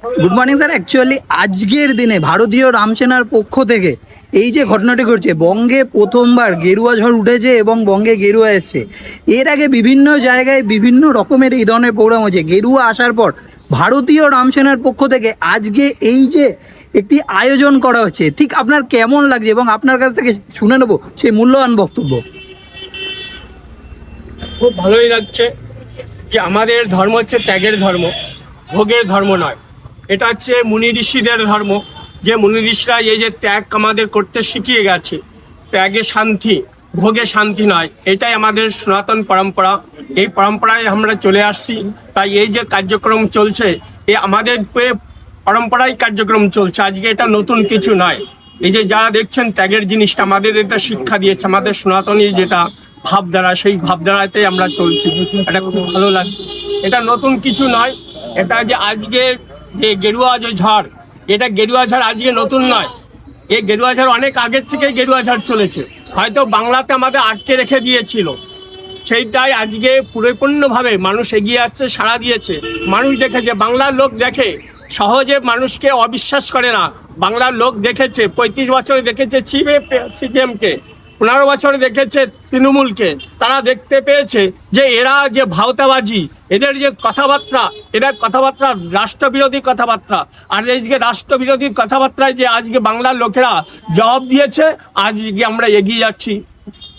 Good morning sir. Actually আজকের দিনে ভারতীয় রামসেনার পক্ষ থেকে এই যে ঘটনাটি ঘটছে, বঙ্গে প্রথমবার গেরুয়া ঝড় উঠেছে এবং বঙ্গে গেরুয়া এসছে। এর আগে বিভিন্ন জায়গায় বিভিন্ন রকমের এই ধরনের প্রোগ্রাম হচ্ছে। গেরুয়া আসার পর ভারতীয় রামসেনার পক্ষ থেকে আজকে এই যে একটি আয়োজন করা হচ্ছে, ঠিক আপনার কেমন লাগছে এবং আপনার কাছ থেকে শুনে নেব সেই মূল্যবান বক্তব্য। খুব ভালোই লাগছে যে আমাদের ধর্ম হচ্ছে ত্যাগের ধর্ম, ভোগের ধর্ম নয়। এটা হচ্ছে মুনি ঋষিদের ধর্ম, যে মুনি ঋষিরা এই যে ত্যাগ আমাদের করতে শিখিয়ে গেছে। ত্যাগে শান্তি, ভোগে শান্তি নয়, এটাই আমাদের সনাতন পরম্পরা। এই পরম্পরায় আমরা চলে আসছি। তাই এই যে কার্যক্রম চলছে, এ আমাদের পরম্পরায় কার্যক্রম চলছে। আজকে এটা নতুন কিছু নয়। এই যে যারা দেখছেন ত্যাগের জিনিসটা আমাদের এটা শিক্ষা দিয়েছে, আমাদের সনাতনী যেটা ভাবধারা, সেই ভাবধারাতে আমরা চলছি। এটা খুব ভালো লাগছে। এটা নতুন কিছু নয়। এটা যে আজকে যে গেরুয়া যে ঝড়, এটা গেরুয়া ঝড় আজকে নতুন নয়। এই গেরুয়া ঝড় অনেক আগের থেকেই গেরুয়া ঝড় চলেছে, হয়তো বাংলাতে আমাদের আটকে রেখে দিয়েছিল। সেইটাই আজকে পরিপূর্ণভাবে মানুষ এগিয়ে আসছে, সাড়া দিয়েছে। মানুষ দেখেছে, বাংলার লোক দেখে, সহজে মানুষকে অবিশ্বাস করে না। বাংলার লোক দেখেছে, 35 বছরে দেখেছে সিপিএমকে, 15 বছরে দেখেছে তৃণমূলকে। তারা দেখতে পেয়েছে যে এরা যে ভাওতাবাজি, এদের যে কথাবার্তা, এদের কথাবার্তা রাষ্ট্রবিরোধী কথাবার্তা। আর এই যে রাষ্ট্রবিরোধী কথাবার্তায় যে আজকে বাংলার লোকেরা জবাব দিয়েছে, আজকে আমরা এগিয়ে যাচ্ছি।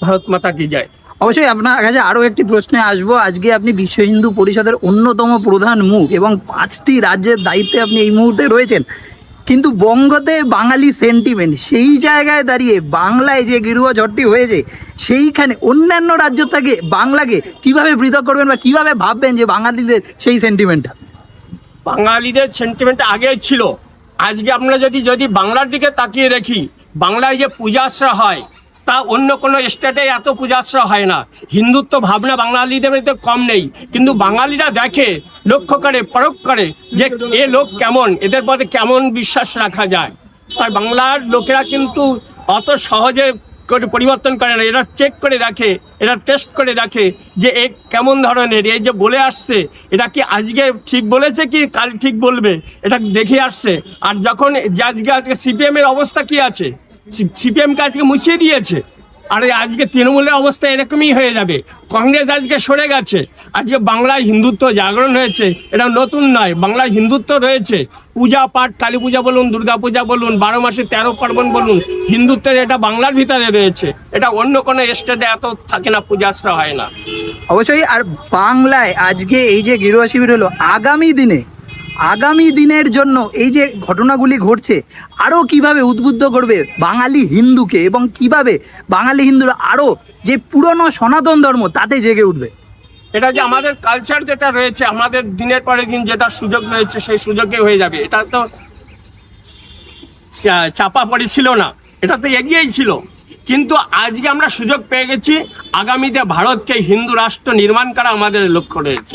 ভারত মাতা কি জয়। অবশ্যই আপনার কাছে আরও একটি প্রশ্নে আসবো। আজকে আপনি বিশ্ব হিন্দু পরিষদের অন্যতম প্রধান মুখ এবং 5টি রাজ্যের দায়িত্বে আপনি এই মুহূর্তে রয়েছেন, কিন্তু বঙ্গতে বাঙালি সেন্টিমেন্ট, সেই জায়গায় দাঁড়িয়ে বাংলায় যে গেরুয়া ঝড়টি হয়েছে, সেইখানে অন্যান্য রাজ্য থেকে বাংলাকে কিভাবে পৃথক করবেন বা কিভাবে ভাববেন যে বাঙালিদের সেই সেন্টিমেন্টটা? বাঙালিদের সেন্টিমেন্ট আগেই ছিল। আজকে আমরা যদি বাংলার দিকে তাকিয়ে দেখি, বাংলায় যে পূজাশ্রা হয় তা অন্য কোনো স্টেটে এত পূজাশ্রা হয় না। হিন্দুত্ব ভাবনা বাঙালিদের মধ্যে কম নেই, কিন্তু বাঙালিরা দেখে, লক্ষ্য করে, পরখ করে যে এ লোক কেমন, এদের পথে কেমন বিশ্বাস রাখা যায়। তাই বাংলার লোকেরা কিন্তু অত সহজে করে পরিবর্তন করে না। এরা চেক করে দেখে, এরা টেস্ট করে দেখে যে এ কেমন ধরনের, এই যে বলে আসছে এটা কি আজকে ঠিক বলেছে কি কাল ঠিক বলবে, এটা দেখে আসছে। আর যখন আজকে সিপিএমের অবস্থা কি আছে, সিপিএমকে আজকে মুছিয়ে দিয়েছে। আর আজকে তৃণমূলের অবস্থা এরকমই হয়ে যাবে। কংগ্রেস আজকে সরে গেছে। আজকে বাংলায় হিন্দুত্ব জাগরণ হয়েছে, এটা নতুন নয়। বাংলায় হিন্দুত্ব রয়েছে, পূজা পাঠ, কালী পূজা বলুন, দুর্গা পূজা বলুন, 12 মাসে 13 পার্বণ বলুন, হিন্দুত্বের এটা বাংলার ভিতরে রয়েছে। এটা অন্য কোনো স্টেটে এত থাকে না, পূজাশ্রা হয় না। অবশ্যই। আর বাংলায় আজকে এই যে গেরুয়া শিবির হলো, আগামী দিনের জন্য এই যে ঘটনাগুলি ঘটছে আরও কিভাবে উদ্বুদ্ধ করবে বাঙালি হিন্দুকে এবং কিভাবে বাঙালি হিন্দুরা আরও যে পুরনো সনাতন ধর্ম তাতে জেগে উঠবে? এটা যে আমাদের কালচার যেটা রয়েছে, আমাদের দিনের পরে দিন যেটা সুযোগ রয়েছে, সেই সুযোগে হয়ে যাবে। এটা তো চাপা পড়েছিল না, এটা তো এগিয়েই ছিল। কিন্তু আজকে আমরা সুযোগ পেয়ে গেছি। আগামীতে ভারতকে হিন্দু রাষ্ট্র নির্মাণ করা আমাদের লক্ষ্য রয়েছে।